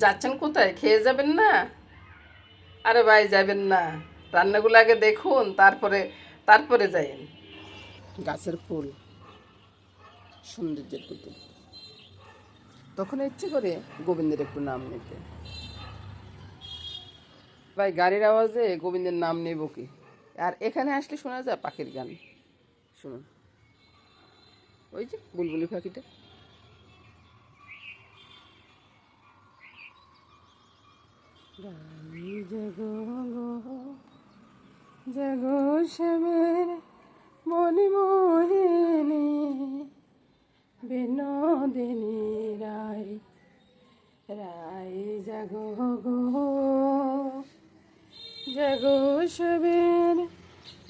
যাচ্ছেন কোথায়? খেয়ে যাবেন না? আরে ভাই যাবেন না, রান্নাগুলো আগে দেখুন, তারপরে তারপরে যাইন। গাছের ফুল সৌন্দর্যের প্রতীক। তখন ইচ্ছে করে গোবিন্দের একটু নাম নিতে। ভাই গাড়ির আওয়াজে গোবিন্দের নাম নেব কি? আর এখানে আসলে শোনা যায় পাখির গান। শুনুন, ওই যে বুলবুলি পাখিটা। গাই জাগো গো, জাগো শ্যামের মণিমোহিনী, বিনোদিনী রায়, রায় জাগো গো, জাগো শ্যামের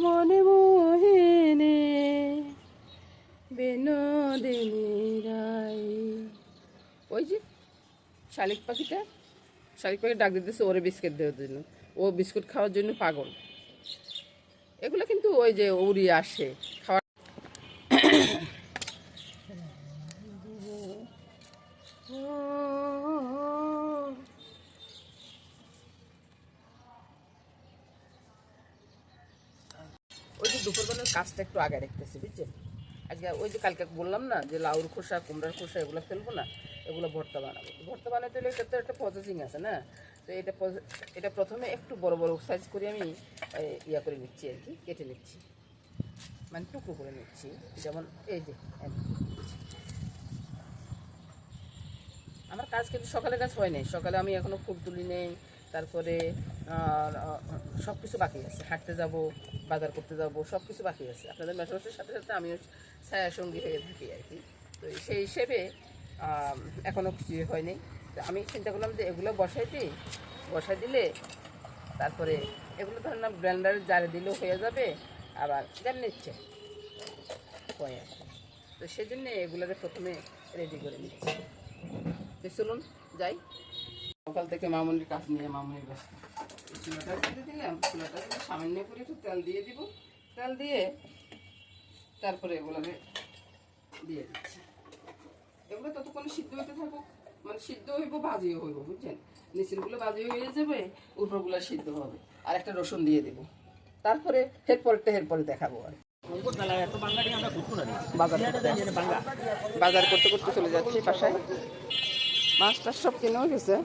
মণিমোহিনী, বিনোদিনী রায়। ওই যে শালিক পাখিটা, শালিক পাখি ডাক দিতেছে ওরে বিস্কিট দেওয়ার জন্য। ও বিস্কুট খাওয়ার জন্য পাগল। এগুলো কিন্তু ওই যে উড়ি আসে খাওয়া। ওই যে দুপুরবেলার কাজটা একটু আগে রেখতেছি, বুঝছেন? আজকে ওই যে কালকে বললাম না যে লাউর খোসা, কুমড়ার খোসা এগুলো ফেলবো না, এগুলো ভর্তা বানাবো। ভর্তা বানাতে হলে এটা তো একটা প্রসেসিং আছে না? তো এটা প্রথমে একটু বড় বড় সাইজ করে আমি ইয়া করে নিচ্ছি আর কি, কেটে নিচ্ছি, মানে টুকরো করে নিচ্ছি। যেমন এই যে আমার কাজ কিন্তু সকালে কাজ হয় নাই, সকালে আমি এখনও ফুল তুলি নেই। তারপরে সব কিছু বাকি আছে, হাঁটতে যাব, বাজার করতে যাব, সব কিছু বাকি আছে। আপনাদের মেসেজের সাথে সাথে আমিও ছায়া সঙ্গী হয়ে থাকি আর কি। তো সেই হিসেবে এখনও কিছু হয়নি। তো আমি চিন্তা করলাম যে এগুলো বসাই দিলে তারপরে এগুলো ধরেন না ব্লেন্ডারে জারে দিলেও হয়ে যাবে, আবার যেমন ইচ্ছে হয় আর কি। তো সেই জন্যে এগুলোকে প্রথমে রেডি করে নিচ্ছি। তো চলুন যাই। সকাল থেকে মামুনির কাজ নিয়ে মামুনির ব্যস্ত। চুলাটা দিয়ে দিলাম, চুলাটা দিয়ে সামান্য করে একটু তেল দিয়ে দিব, তেল দিয়ে তারপরে এগুলোকে দিয়ে দিচ্ছি। এগুলো ততক্ষণে সিদ্ধ হইতে থাকুক, মানে সিদ্ধ হইব ভাজিও হইব, বুঝছেন? নিচেরগুলো ভাজি হয়ে যাবে, উপরগুলো সিদ্ধ হবে। আর একটা রসুন দিয়ে দেবো, তারপরে এরপরে দেখাবো। আর বাজার করতে করতে চলে যাচ্ছি বাসায়। মাছ টাছ সব কিনেও গেছে,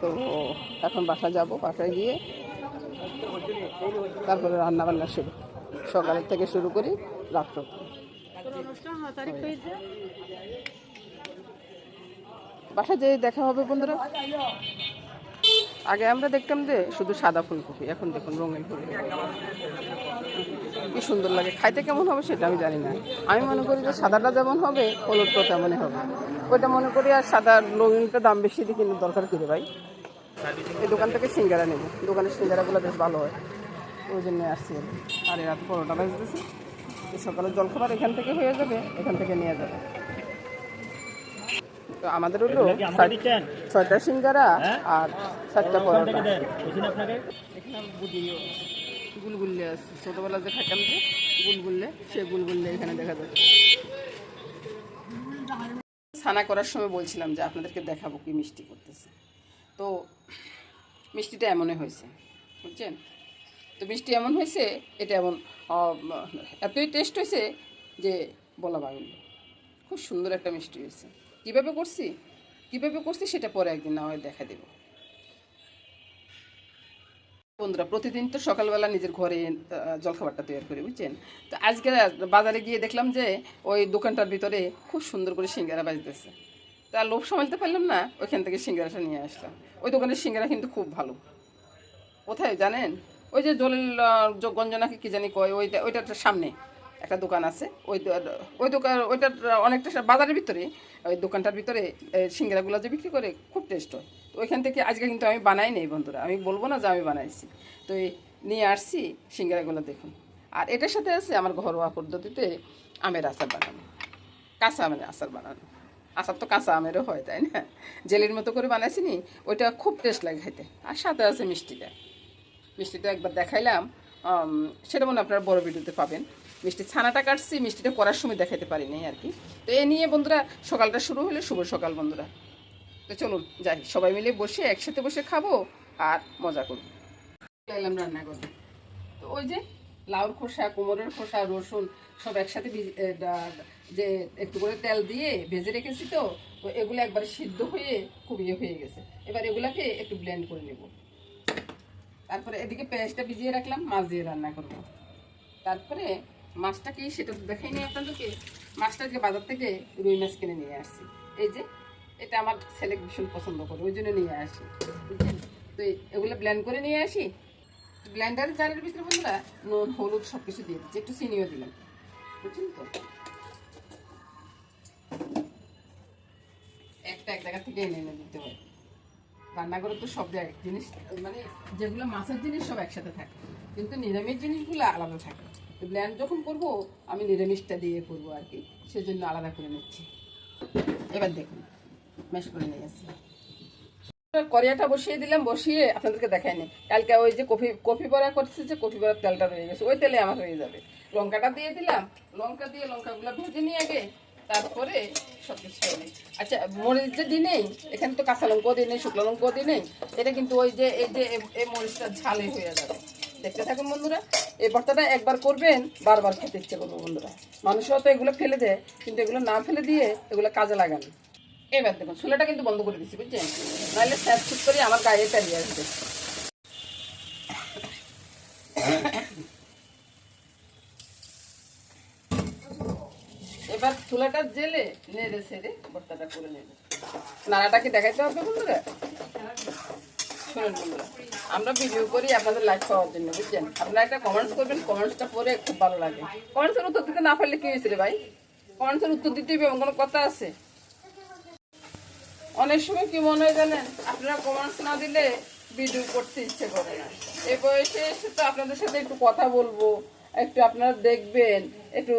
তো এখন বাসায় যাব। বাসায় গিয়ে তারপরে রান্না বান্না শুরু, সকালের থেকে শুরু করি রাত্র। বাসায় যেয়ে দেখা হবে বন্ধুরা। আগে আমরা দেখতাম যে শুধু সাদা ফুলকপি, এখন দেখুন রঙিন ফুলকপি কি সুন্দর লাগে। খাইতে কেমন হবে সেটা আমি জানি না। আমি মনে করি যে সাদাটা যেমন হবে হলুদটা তেমনই হবে, ওইটা মনে করি। আর সাদা রঙিনটা দাম বেশি দিয়ে কিন্তু দরকার কি রে ভাই? এই দোকান থেকে সিঙ্গারা নেব, দোকানের সিঙ্গারাগুলো বেশ ভালো হয়, ওই জন্য আসছি। আর রাত পরোটা বাজতেছে, সকালের জলখাবার এখান থেকে হয়ে যাবে, এখান থেকে নিয়ে যাবে। তো আমাদের হলো 6টা সিঙ্গারা আর 7টা পরোটা। গুলগুল্লে আছে, ছোটোবেলা যে খাইতাম যে গুলগুল্লে, সে গুলগুল্লে এখানে দেখা যাচ্ছে। ছানা করার সময় বলছিলাম যে আপনাদেরকে দেখাবো কি মিষ্টি করতেছে। তো মিষ্টিটা এমনই হয়েছে, বুঝছেন? তো মিষ্টি এমন হয়েছে, এটা এমন এতই টেস্ট হয়েছে যে বলা বাহুল্য। খুব সুন্দর একটা মিষ্টি হয়েছে। কীভাবে করছি সেটা পরে একদিন না হয় দেখা দেব। বন্ধুরা প্রতিদিন তো সকালবেলা নিজের ঘরে জলখাবারটা তৈরি করি, বুঝছেন? তো আজকে বাজারে গিয়ে দেখলাম যে ওই দোকানটার ভিতরে খুব সুন্দর করে সিঙ্গারা বাজতেছে। তা লোভ সামলাতে পারলাম না, ওইখান থেকে সিঙ্গারাটা নিয়ে আসলাম। ওই দোকানের সিঙ্গারা কিন্তু খুব ভালো। কোথায় জানেন? ওই যে জলের গঞ্জনাকে কী জানি কয়, ওইটার সামনে একটা দোকান আছে। ওই দোকান ওইটার অনেকটা বাজারের ভিতরে, ওই দোকানটার ভিতরে সিঙ্গারাগুলো যে বিক্রি করে খুব টেস্ট হয়। তো ওইখান থেকে আজকে কিন্তু আমি বানাই নেই বন্ধুরা, আমি বলবো না যে আমি বানাইছি। তো নিয়ে আসছি সিঙ্গারাগুলো, দেখুন। আর এটার সাথে আছে আমার ঘরোয়া পদ্ধতিতে আমের আচার বানানো, কাঁচা আমের আচার বানানো। আচার তো কাঁচা আমেরও হয়, তাই না? জেলির মতো করে বানাইছি নি, ওইটা খুব টেস্ট লাগে খাইতে। আর সাথে আছে মিষ্টিটা একবার দেখাইলাম, সেটা মনে আপনারা বড় ভিডিওতে পাবেন। মিষ্টি ছানাটা কাটছি, মিষ্টিটা করার সময় দেখাতে পারিনি আর কি। তো এ নিয়ে বন্ধুরা সকালটা শুরু হলে শুভ সকাল বন্ধুরা। তো চলুন যাই, সবাই মিলে বসে একসাথে বসে খাবো আর মজা করবো। এলাম রান্না করবো। তো ওই যে লাউর খোসা, কোমরের খোসা, রসুন সব একসাথে যে একটু করে তেল দিয়ে ভেজে রেখেছি, তো তো এগুলো একবারে সিদ্ধ হয়ে খুব ইয়ে হয়ে গেছে। এবার এগুলাকে একটু ব্লেন্ড করে নেব। তারপরে এদিকে পেঁয়াজটা ভিজিয়ে রাখলাম, মাছ দিয়ে রান্না করব। তারপরে মাছটা কি সেটা তো দেখাই নিই আপনাদেরকে। মাছটা যে বাজার থেকে রুই মাছ কিনে নিয়ে আসছি। এই যে এটা আমার ছেলে ভীষণ পছন্দ করে, ওই জন্য নিয়ে আসি, বুঝছেন। তো এগুলো ব্লেন্ড করে নিয়ে আসি। ব্লেন্ডারের জারের ভিতরে বন্ধুরা নুন, হলুদ সব কিছু দিয়ে দিচ্ছি, একটু চিনিও দিলাম, বুঝছেন তো। একটা এক জায়গা থেকে এনে এনে দিতে হয়। রান্নাঘরে তো সব জায়গায় জিনিস, মানে যেগুলো মাছের জিনিস সব একসাথে থাকে, কিন্তু নিরামিষ জিনিসগুলো আলাদা থাকে। তো ব্লেন্ড যখন করবো আমি নিরামিষটা দিয়ে করবো আর কি, সেজন্য আলাদা করে নিচ্ছি। এবার দেখুন ম্যাশ করে নিয়ে আসছি। কড়াইটা বসিয়ে দিলাম, বসিয়ে আপনাদেরকে দেখাইনি। কালকে ওই যে কফি বড়া করছে, যে কফি বড়ার তেলটা রয়ে গেছে, ওই তেলে আমার হয়ে যাবে। লঙ্কাটা দিয়ে দিলাম, লঙ্কা দিয়ে লঙ্কাগুলো ভেজে নিয়ে আগে, তারপরে সব কিছু হবে। আচ্ছা, মরিচ যে দিই নেই, এখানে তো কাঁচা লঙ্কাও দিই নেই, শুকনো লঙ্কাও দিই নেই, এটা কিন্তু ওই যে এই মরিচটা ঝালে হয়ে যাবে। দেখতে থাকুন বন্ধুরা, এই ভর্তাটা একবার করবেন বারবার খেতে ইচ্ছে করবো বন্ধুরা। মানুষও তো এগুলো ফেলে দেয়, কিন্তু এগুলো না ফেলে দিয়ে এগুলো কাজে লাগান। এবার দেখুন চুলাটা কিন্তু বন্ধ করে দিচ্ছি, বুঝছেন, নাহলে স্যাপ ঠিক করে আমার গায়ে তাড়িয়ে আসবে। এবার চুলাটা জেলে নেড়ে ছেড়ে ভর্তাটা করে নেবে। নাড়াটা কি দেখাইতে হবে বন্ধুরা? শুনুন বন্ধুরা, আমরা ভিডিও করি আপনাদের লাইক পাওয়ার জন্য, বুঝছেন। আপনারা একটা কমেন্টস করবেন, কমেন্টসটা পরে খুব ভালো লাগে। কমেন্টসের উত্তর দিতে না পারলে কি হয়েছে রে ভাই? কমেন্টসের উত্তর দিতে হবে, এমন কোনো কথা আছে? অনেক সময় কি মনে হয় জানেন, আপনারা কমেন্টস না দিলে ভিডিও করতে ইচ্ছে করে না। এই বয়সে এসে তো আপনাদের সাথে একটু কথা বলবো, একটু আপনারা দেখবেন, একটু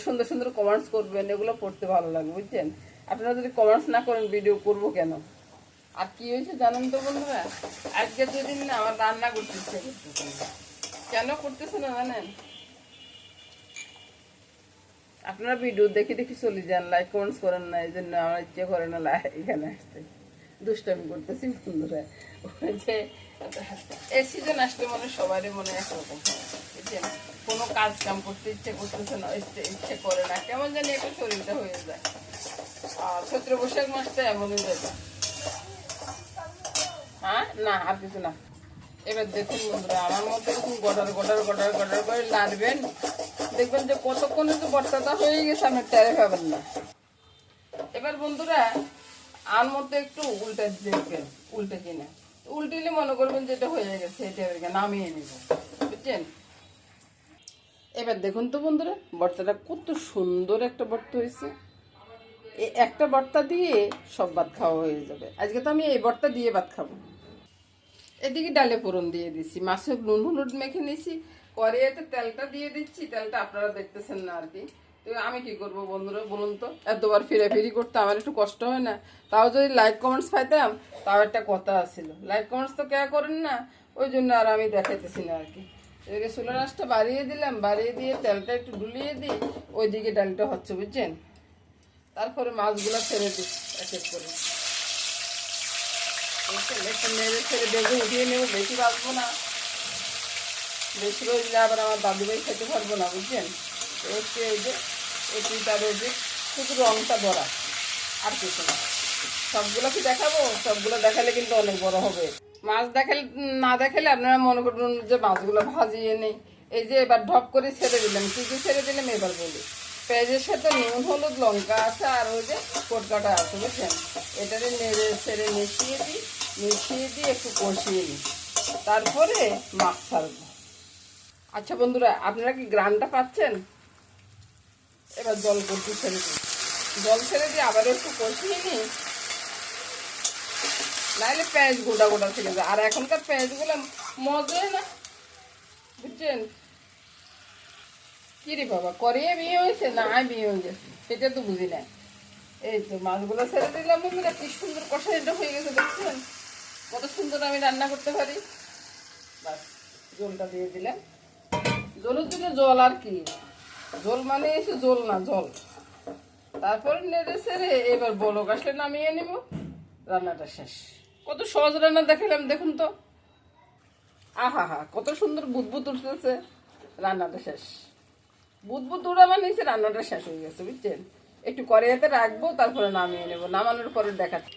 সুন্দর সুন্দর কমেন্টস করবেন, এগুলো পড়তে ভালো লাগে, বুঝছেন। আপনারা যদি কমেন্টস না করেন ভিডিও করব কেন? আর কি হয়েছে জানেন তো বন্ধুরা, আজকে দুদিন না আমার রান্না করতে ইচ্ছে করতেছে না। কেন করতেছে না জানেন? আপনারা ভিডিও দেখে দেখে চলে যান, লাইক কমেন্টস করেন না, এই জন্য আমার ইচ্ছে করে না এখানে আসতে। দুষ্টামি করতেছি বন্ধুরা। ওই যে এই সিজন আসলে মনে সবারই মনে একরকম হয়, বুঝছেন। কোনো কাজ কাম করতে ইচ্ছে করতেছে না, ইচ্ছে করে না, কেমন জানি একটু শরীরটা হয়ে যায়। আর চৈত্র বৈশাখ মাসটা এমনই যাবে। হ্যাঁ, না আর কিছু না। এবার দেখুন বন্ধুরা, আমার মতো এরকম গডার গডার গডার গডার করে নাড়বেন, দেখবেন যে কতক্ষণে তো ভর্তাটা হয়ে গেছে, আপনি টেরে পাবেন না। এবার বন্ধুরা আর মতো একটু উল্টে দেখবেন, উল্টে কিনে উল্টিলে মনে করবেন যে এটা হয়ে গেছে, এটা নামিয়ে নিব, বুঝছেন। এবার দেখুন তো বন্ধুরা, ভর্তাটা কত সুন্দর একটা ভর্তা হয়েছে। এই একটা ভর্তা দিয়ে সব ভাত খাওয়া হয়ে যাবে। আজকে তো আমি এই ভর্তা দিয়ে ভাত খাবো। এদিকে ডালে ফোড়ন দিয়ে দিচ্ছি, মাছের নুন হলুদ মেখে নিয়েছি, কড়াইতে তেলটা দিয়ে দিচ্ছি। তেলটা আপনারা দেখতেছেন না আর কি। তো আমি কি করবো বন্ধুরা বলুন তো, এতবার ফিরাফিরি করতে আমার একটু কষ্ট হয় না? তাও যদি লাইক কমেন্টস পাইতাম তাও একটা কথা আছিল। লাইক কমেন্টস তো কে করেন না, ওই জন্য আর আমি দেখাইতেছি না আর কি। এদিকে চুলার আঁচটা বাড়িয়ে দিলাম, বাড়িয়ে দিয়ে তেলটা একটু ডুলিয়ে দিই, ওইদিকে ডালটা হচ্ছে, বুঝছেন। তারপরে মাছগুলো ছেড়ে দিই এক এক করে, একটু নেড়ে ছেড়ে বেগে উঠিয়ে নেবো, বেশি বাঁচবো না, বেশি রইলে আবার আমার দাদুভাই খেতে পারবো না, বুঝছেন। একটু এই যে একটু তার ওই যে শুধু রঙটা ধরা, আর কিছু না। সবগুলো কি দেখাবো? সবগুলো দেখালে কিন্তু অনেক বড় হবে। মাছ দেখালে না দেখালে আপনারা মনে করুন যে মাছগুলো ভাজিয়ে নেই। এই যে এবার ঢপ করে ছেড়ে দিলাম, কি কি ছেড়ে দিলাম এবার বলি। পেঁয়াজের সাথে নুন হলুদ লঙ্কা আছে, আর ওই যে কোটকাটা আছে, বুঝছেন। এটাকে নেড়ে ছেড়ে মিশিয়ে দিয়ে একটু কষিয়ে নিই, তারপরে মাছ ছাড়বো। আচ্ছা বন্ধুরা, আপনারা কি গ্রানটা পাচ্ছেন? এবার জল করতে ছেড়ে দিই, জল ছেড়ে দিয়ে আবার একটু কষিয়ে নিই, নাহলে পেঁয়াজ গোটা গোটা থেকে যায়। আর এখনকার পেঁয়াজগুলো মজাই না, বুঝছেন। কি রে বাবা, করিয়ে বিয়ে হয়েছে না বিয়ে হয়ে গেছে, সেটা তো বুঝি না। এই তো মাছগুলো ছেড়ে দিলাম বন্ধুরা, কি সুন্দর কষাইটা হয়ে গেছে, দেখছেন কত সুন্দর আমি রান্না করতে পারি। বাস জলটা দিয়ে দিলাম, জলের জন্য জল, আর কি জল মানে এসে জল না, জল। তারপরে নেড়ে ছেড়ে এবার বলক আসলে নামিয়ে নিব, রান্নাটা শেষ। কত সহজ রান্না দেখালাম, দেখুন তো। আহা হা, কত সুন্দর বুদবুদ উঠতেছে। রান্নাটা শেষ। বুদবুদ উড়া মানে রান্নাটা শেষ হয়ে গেছে, বুঝছেন। একটু কড়াইতে রাখবো, তারপরে নামিয়ে নেবো। নামানোর পরে দেখাচ্ছি।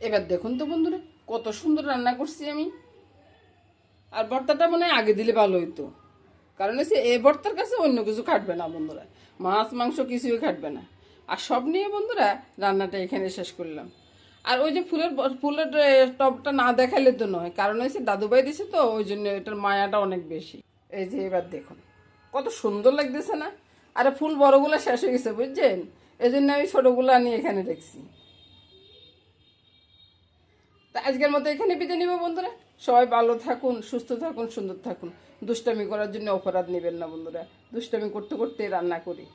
এবার দেখুন তো বন্ধুরা, কত সুন্দর রান্না করছি আমি। আর ভর্তাটা মনে হয় আগে দিলে ভালো হইতো, কারণ হচ্ছে এ ভর্তার কাছে অন্য কিছু খাটবে না বন্ধুরা, মাছ মাংস কিছুই খাটবে না। আর সব নিয়ে বন্ধুরা রান্নাটা এখানে শেষ করলাম। আর ওই যে ফুলের টবটা না দেখাইলে তো নয়, কারণ হচ্ছে দাদুভাই দিছে তো, ওই জন্য এটার মায়াটা অনেক বেশি। এই যে এবার দেখুন কত সুন্দর লাগতেছে না। আরে ফুল বড়গুলো শেষ হয়ে গেছে, বুঝছেন, এই জন্য আমি ছোটগুলো আনি এখানে রেখেছি। তা আজকের মতো এখানে বিদায় নিব বন্ধুরা। সবাই ভালো থাকুন, সুস্থ থাকুন, সুন্দর থাকুন। দুষ্টামি করার জন্য অপরাধ নেবেন না বন্ধুরা, দুষ্টামি করতে করতে রান্না করি।